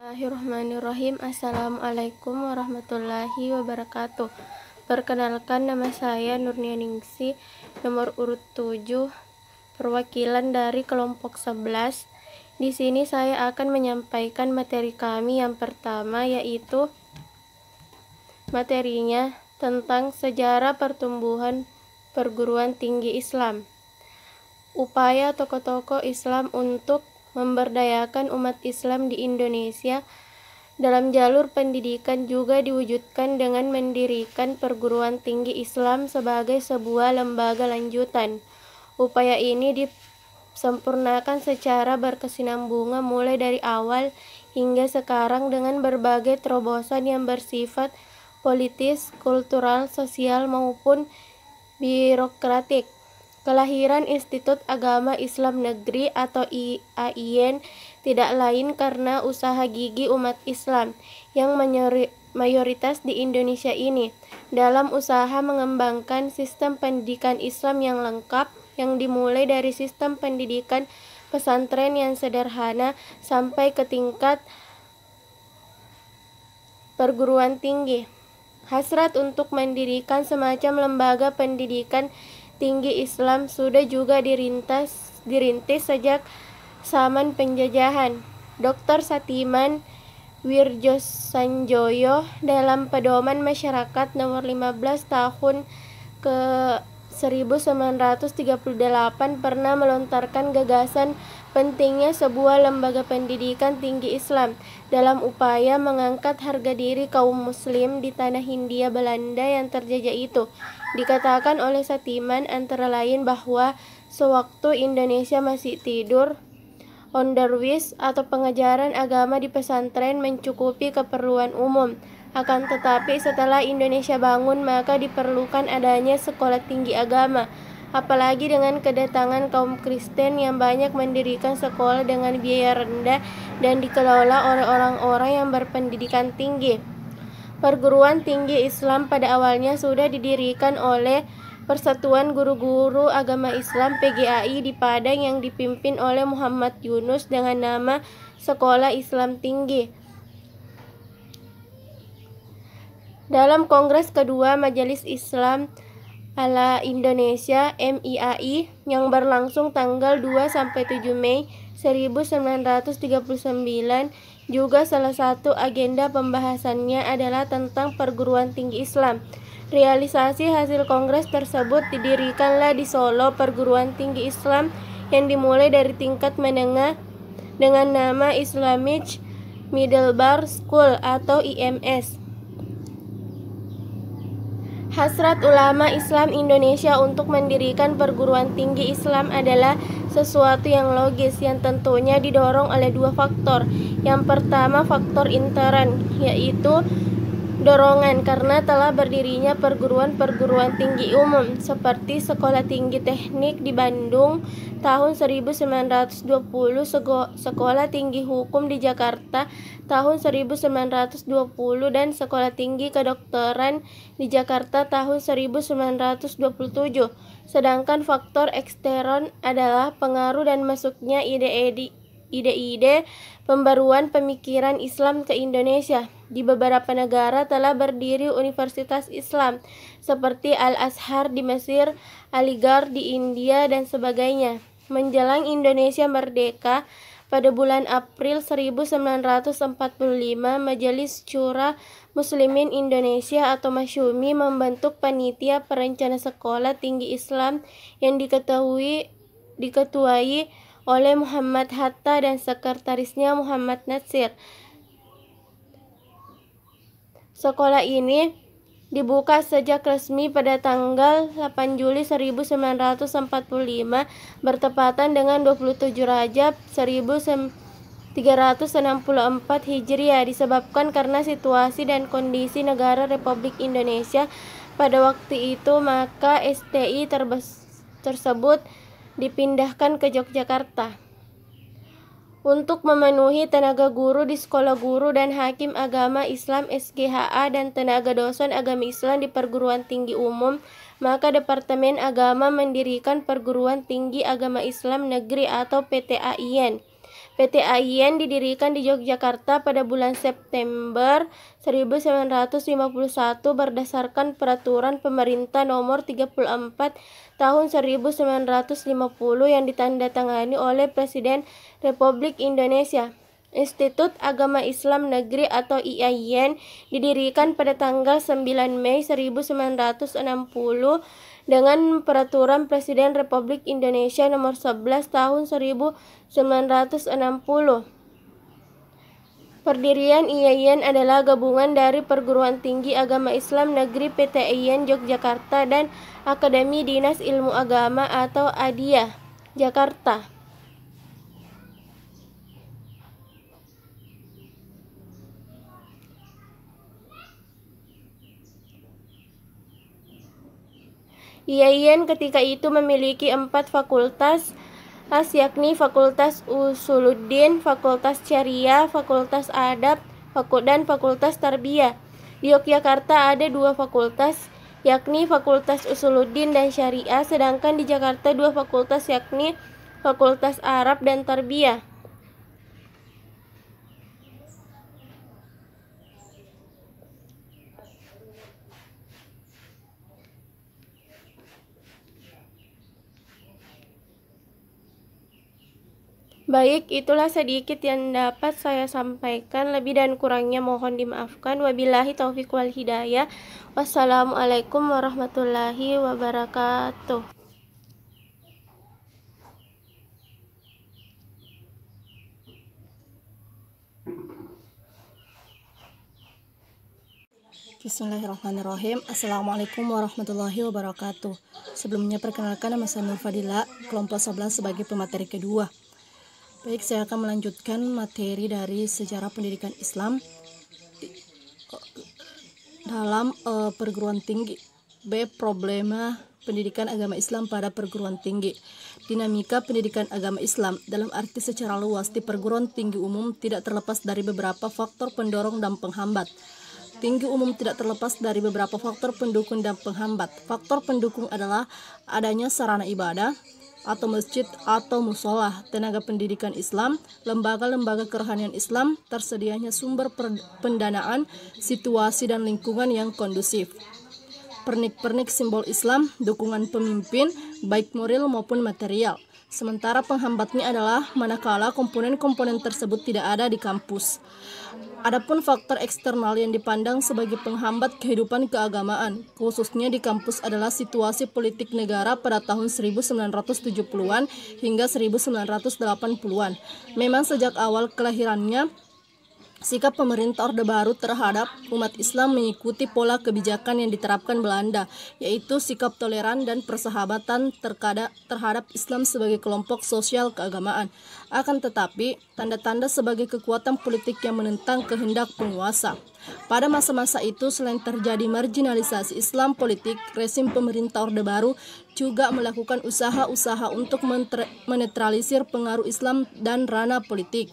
Bismillahirrahmanirrahim. Assalamualaikum warahmatullahi wabarakatuh. Perkenalkan, nama saya Nurnianingsi, nomor urut 7, perwakilan dari kelompok 11. Di sini saya akan menyampaikan materi kami yang pertama, yaitu materinya tentang sejarah pertumbuhan perguruan tinggi Islam. Upaya tokoh-tokoh Islam untuk memberdayakan umat Islam di Indonesia dalam jalur pendidikan juga diwujudkan dengan mendirikan perguruan tinggi Islam sebagai sebuah lembaga lanjutan. Upaya ini disempurnakan secara berkesinambungan mulai dari awal hingga sekarang dengan berbagai terobosan yang bersifat politis, kultural, sosial maupun birokratik. Kelahiran Institut Agama Islam Negeri atau IAIN tidak lain karena usaha gigih umat Islam yang mayoritas di Indonesia ini dalam usaha mengembangkan sistem pendidikan Islam yang lengkap yang dimulai dari sistem pendidikan pesantren yang sederhana sampai ke tingkat perguruan tinggi. Hasrat untuk mendirikan semacam lembaga pendidikan tinggi Islam sudah juga dirintis sejak zaman penjajahan. Dr. Satiman Wirjosanjoyo dalam Pedoman Masyarakat nomor 15 tahun ke 1938 pernah melontarkan gagasan pentingnya sebuah lembaga pendidikan tinggi Islam dalam upaya mengangkat harga diri kaum muslim di tanah Hindia Belanda yang terjajah itu. Dikatakan oleh Satiman antara lain bahwa sewaktu Indonesia masih tidur, onderwijs atau pengajaran agama di pesantren mencukupi keperluan umum. Akan tetapi setelah Indonesia bangun maka diperlukan adanya sekolah tinggi agama. Apalagi dengan kedatangan kaum Kristen yang banyak mendirikan sekolah dengan biaya rendah dan dikelola oleh orang-orang yang berpendidikan tinggi. Perguruan tinggi Islam pada awalnya sudah didirikan oleh Persatuan Guru-Guru Agama Islam PGAI di Padang yang dipimpin oleh Muhammad Yunus dengan nama Sekolah Islam Tinggi. Dalam Kongres kedua Majelis Islam ala Indonesia MIAI yang berlangsung tanggal 2-7 Mei 1939 juga salah satu agenda pembahasannya adalah tentang perguruan tinggi Islam. Realisasi hasil kongres tersebut didirikanlah di Solo perguruan tinggi Islam yang dimulai dari tingkat menengah dengan nama Islamic Middle Bar School atau IMS. Hasrat ulama Islam Indonesia untuk mendirikan perguruan tinggi Islam adalah sesuatu yang logis yang tentunya didorong oleh dua faktor. Yang pertama faktor intern, yaitu dorongan karena telah berdirinya perguruan-perguruan tinggi umum seperti Sekolah Tinggi Teknik di Bandung tahun 1920, Sekolah Tinggi Hukum di Jakarta tahun 1920 dan Sekolah Tinggi Kedokteran di Jakarta tahun 1927. Sedangkan faktor ekstern adalah pengaruh dan masuknya ide-ide pembaruan pemikiran Islam ke Indonesia. Di beberapa negara telah berdiri universitas Islam seperti Al-Azhar di Mesir, Aligarh di India, dan sebagainya. Menjelang Indonesia merdeka pada bulan April 1945, Majelis Syura Muslimin Indonesia atau Masyumi membentuk panitia perencana sekolah tinggi Islam yang diketuai oleh Muhammad Hatta dan sekretarisnya Muhammad Natsir. Sekolah ini dibuka sejak resmi pada tanggal 8 Juli 1945 bertepatan dengan 27 Rajab 1364 Hijriah disebabkan karena situasi dan kondisi negara Republik Indonesia pada waktu itu, maka STI tersebut dipindahkan ke Yogyakarta. Untuk memenuhi tenaga guru di Sekolah Guru dan Hakim Agama Islam SGHA dan tenaga dosen agama Islam di perguruan tinggi umum, maka Departemen Agama mendirikan Perguruan Tinggi Agama Islam Negeri atau PTAIN. PT AIN didirikan di Yogyakarta pada bulan September 1951 berdasarkan Peraturan Pemerintah Nomor 34 Tahun 1950 yang ditandatangani oleh Presiden Republik Indonesia. Institut Agama Islam Negeri atau IAIN didirikan pada tanggal 9 Mei 1960 dengan Peraturan Presiden Republik Indonesia Nomor 11 Tahun 1960. Pendirian IAIN adalah gabungan dari Perguruan Tinggi Agama Islam Negeri PT AIN Yogyakarta dan Akademi Dinas Ilmu Agama atau ADIA Jakarta. IAIN ketika itu memiliki 4 fakultas, yakni Fakultas Usuluddin, Fakultas Syariah, Fakultas Adab, dan Fakultas Tarbiyah. Di Yogyakarta ada 2 fakultas, yakni Fakultas Usuluddin dan Syariah, sedangkan di Jakarta 2 fakultas, yakni Fakultas Arab dan Tarbiyah. Baik, itulah sedikit yang dapat saya sampaikan. Lebih dan kurangnya mohon dimaafkan. Wabillahi taufiq wal hidayah. Wassalamualaikum warahmatullahi wabarakatuh. Bismillahirrahmanirrahim. Assalamualaikum warahmatullahi wabarakatuh. Sebelumnya perkenalkan, nama saya Nur Fadila, kelompok 11 sebagai pemateri kedua. Baik, saya akan melanjutkan materi dari sejarah pendidikan Islam dalam perguruan tinggi. B. Problema pendidikan agama Islam pada perguruan tinggi. Dinamika pendidikan agama Islam dalam arti secara luas di perguruan tinggi umum tidak terlepas dari beberapa faktor pendorong dan penghambat. Tinggi umum tidak terlepas dari beberapa faktor pendukung dan penghambat. Faktor pendukung adalah adanya sarana ibadah atau masjid atau musola, tenaga pendidikan Islam, lembaga-lembaga kerohanian Islam, tersedianya sumber pendanaan, situasi dan lingkungan yang kondusif. Pernik-pernik simbol Islam, dukungan pemimpin, baik moral maupun material. Sementara penghambatnya adalah manakala komponen-komponen tersebut tidak ada di kampus. Adapun faktor eksternal yang dipandang sebagai penghambat kehidupan keagamaan, khususnya di kampus adalah situasi politik negara pada tahun 1970-an hingga 1980-an. Memang sejak awal kelahirannya, sikap pemerintah Orde Baru terhadap umat Islam mengikuti pola kebijakan yang diterapkan Belanda, yaitu sikap toleran dan persahabatan terhadap Islam sebagai kelompok sosial keagamaan. Akan tetapi, tanda-tanda sebagai kekuatan politik yang menentang kehendak penguasa. Pada masa-masa itu, selain terjadi marginalisasi Islam politik, rezim pemerintah Orde Baru juga melakukan usaha-usaha untuk menetralisir pengaruh Islam dan ranah politik.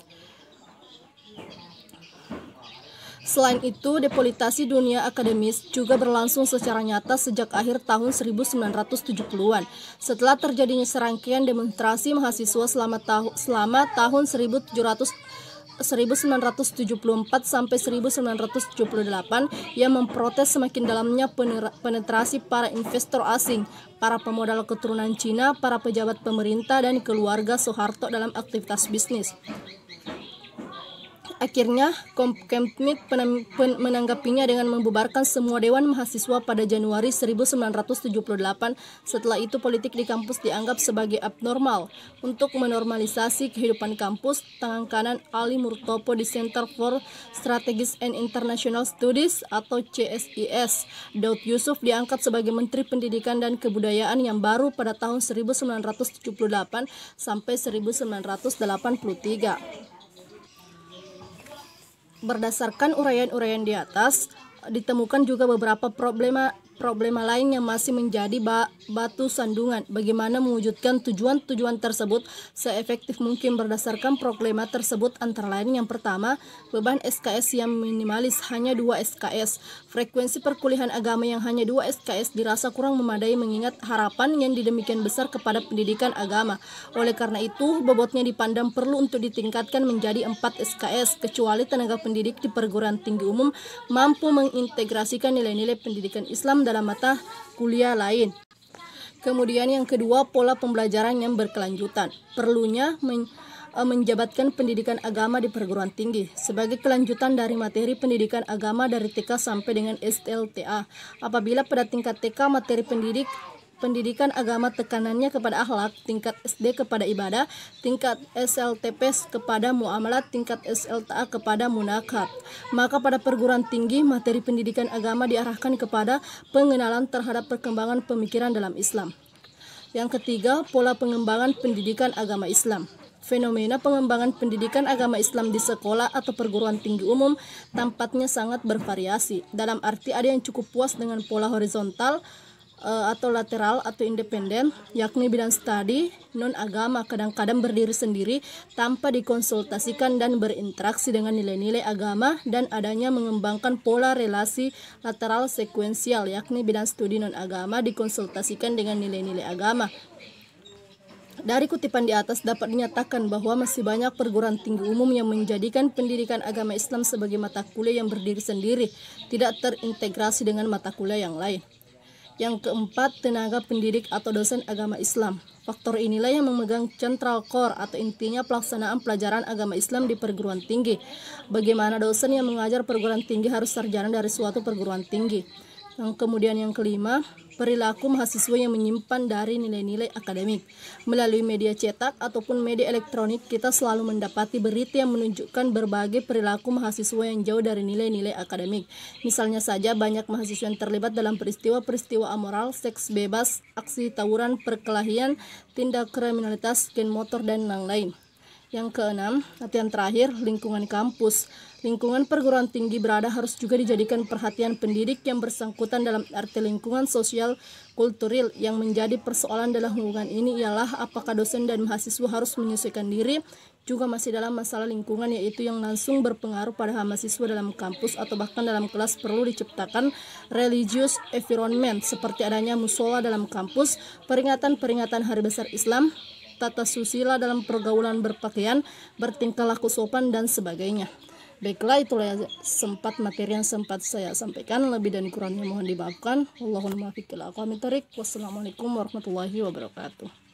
Selain itu, depolitisasi dunia akademis juga berlangsung secara nyata sejak akhir tahun 1970-an. Setelah terjadinya serangkaian demonstrasi mahasiswa selama tahun 1974 sampai 1978 yang memprotes semakin dalamnya penetrasi para investor asing, para pemodal keturunan Cina, para pejabat pemerintah dan keluarga Soeharto dalam aktivitas bisnis. Akhirnya, Kemdikbud menanggapinya dengan membubarkan semua dewan mahasiswa pada Januari 1978. Setelah itu, politik di kampus dianggap sebagai abnormal. Untuk menormalisasi kehidupan kampus, tangan kanan Ali Murtopo di Center for Strategic and International Studies atau CSIS, Daud Yusuf diangkat sebagai Menteri Pendidikan dan Kebudayaan yang baru pada tahun 1978 sampai 1983. Berdasarkan uraian-uraian di atas, ditemukan juga beberapa Problema lain yang masih menjadi batu sandungan bagaimana mewujudkan tujuan-tujuan tersebut seefektif mungkin berdasarkan problema tersebut antara lain yang pertama, beban SKS yang minimalis hanya 2 SKS. Frekuensi perkuliahan agama yang hanya 2 SKS dirasa kurang memadai mengingat harapan yang demikian besar kepada pendidikan agama. Oleh karena itu, bobotnya dipandang perlu untuk ditingkatkan menjadi 4 SKS kecuali tenaga pendidik di perguruan tinggi umum mampu mengintegrasikan nilai-nilai pendidikan Islam dalam mata kuliah lain. Kemudian yang kedua, pola pembelajaran yang berkelanjutan. Perlunya menjabatkan pendidikan agama di perguruan tinggi sebagai kelanjutan dari materi pendidikan agama dari TK sampai dengan SLTA. Apabila pada tingkat TK materi pendidikan agama tekanannya kepada akhlak, tingkat SD kepada ibadah, tingkat SLTP kepada muamalat, tingkat SLTA kepada munakat. Maka pada perguruan tinggi materi pendidikan agama diarahkan kepada pengenalan terhadap perkembangan pemikiran dalam Islam. Yang ketiga, pola pengembangan pendidikan agama Islam. Fenomena pengembangan pendidikan agama Islam di sekolah atau perguruan tinggi umum tampaknya sangat bervariasi. Dalam arti ada yang cukup puas dengan pola horizontal atau lateral atau independen, yakni bidang studi non-agama kadang-kadang berdiri sendiri tanpa dikonsultasikan dan berinteraksi dengan nilai-nilai agama, dan adanya mengembangkan pola relasi lateral sekuensial, yakni bidang studi non-agama dikonsultasikan dengan nilai-nilai agama. Dari kutipan di atas dapat dinyatakan bahwa masih banyak perguruan tinggi umum yang menjadikan pendidikan agama Islam sebagai mata kuliah yang berdiri sendiri, tidak terintegrasi dengan mata kuliah yang lain. Yang keempat, tenaga pendidik atau dosen agama Islam. Faktor inilah yang memegang central core atau intinya pelaksanaan pelajaran agama Islam di perguruan tinggi. Bagaimana dosen yang mengajar perguruan tinggi harus sarjana dari suatu perguruan tinggi. Kemudian yang kelima, perilaku mahasiswa yang menyimpan dari nilai-nilai akademik. Melalui media cetak ataupun media elektronik, kita selalu mendapati berita yang menunjukkan berbagai perilaku mahasiswa yang jauh dari nilai-nilai akademik. Misalnya saja banyak mahasiswa yang terlibat dalam peristiwa-peristiwa amoral, seks bebas, aksi tawuran, perkelahian, tindak kriminalitas, geng motor, dan lain-lain. Yang keenam, latihan terakhir, lingkungan kampus. Lingkungan perguruan tinggi berada harus juga dijadikan perhatian pendidik yang bersangkutan dalam arti lingkungan sosial kulturil. Yang menjadi persoalan dalam hubungan ini ialah apakah dosen dan mahasiswa harus menyesuaikan diri juga masih dalam masalah lingkungan, yaitu yang langsung berpengaruh pada mahasiswa dalam kampus atau bahkan dalam kelas. Perlu diciptakan religious environment seperti adanya musola dalam kampus, peringatan-peringatan hari besar Islam, tata susila dalam pergaulan berpakaian, bertingkah laku sopan, dan sebagainya. Baiklah, itulah sempat materi yang sempat saya sampaikan. Lebih dan kurangnya mohon dimaafkan. Wassalamualaikum warahmatullahi wabarakatuh.